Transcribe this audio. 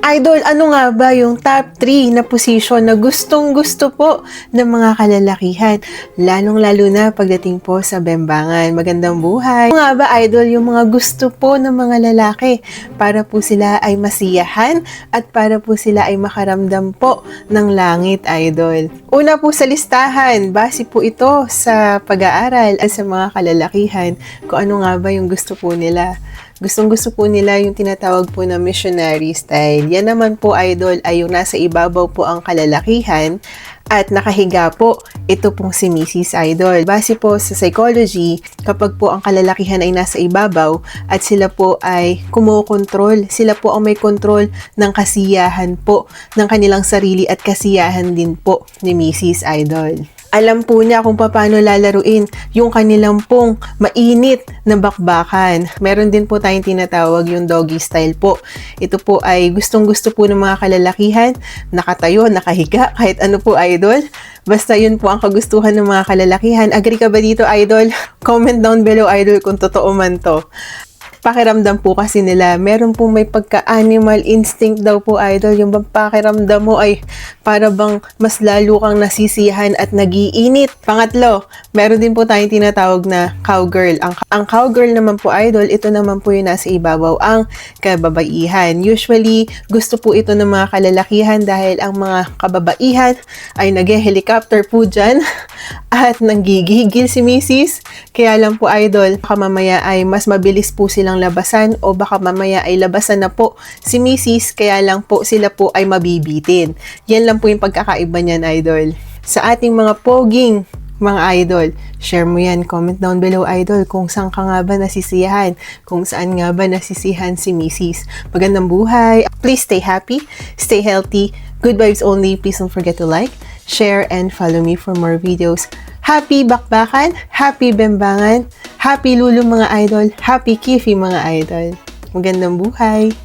Idol, ano nga ba yung top 3 na position na gustong-gusto po ng mga kalalakihan? Lalong-lalo na pagdating po sa bembangan. Magandang buhay. Ano nga ba, Idol, yung mga gusto po ng mga lalaki para po sila ay masiyahan at para po sila ay makaramdam po ng langit, Idol? Una po sa listahan, base po ito sa pag-aaral at sa mga kalalakihan kung ano nga ba yung gusto po nila. Gustong-gusto po nila yung tinatawag po na missionary style. Yan naman po, Idol, ay yung nasa ibabaw po ang kalalakihan at nakahiga po ito pong si Mrs. Idol. Base po sa psychology, kapag po ang kalalakihan ay nasa ibabaw at sila po ay kumokontrol, sila po ang may kontrol ng kasiyahan po ng kanilang sarili at kasiyahan din po ni Mrs. Idol. Alam po niya kung paano lalaruin yung kanilang pong mainit na bakbakan. Meron din po tayong tinatawag yung doggy style po. Ito po ay gustong-gusto po ng mga kalalakihan, nakatayo, nakahiga, kahit ano po, Idol. Basta yun po ang kagustuhan ng mga kalalakihan. Agree ka ba dito, Idol? Comment down below, Idol, kung totoo man to. Pakiramdam po kasi nila, meron po may pagka-animal instinct daw po, Idol. Yung pakiramdam mo ay para bang mas lalo kang nasisiyahan at nagiinit. Pangatlo, meron din po tayong tinatawag na cowgirl. Ang cowgirl naman po, Idol, ito naman po yung nasa ibabaw, ang kababaihan. Usually, gusto po ito ng mga kalalakihan dahil ang mga kababaihan ay nag-helicopter po dyan at nanggigigil si Mrs. Kaya lang po, Idol, baka mamaya ay mas mabilis po silang labasan o baka mamaya ay labasan na po si Mrs. Kaya lang po sila po ay mabibitin. Yan lang po yung pagkakaiba niyan, Idol. Sa ating mga poging mga idol, share mo yan, comment down below, Idol, kung saan ka nga ba nasisiyahan, kung saan nga ba nasisiyahan si Mrs. Magandang buhay. Please stay happy, stay healthy, good vibes only. Please don't forget to like, share, and follow me for more videos. Happy bakbakan, happy bembangan, happy lulu mga idol, happy kifi mga idol. Magandang buhay!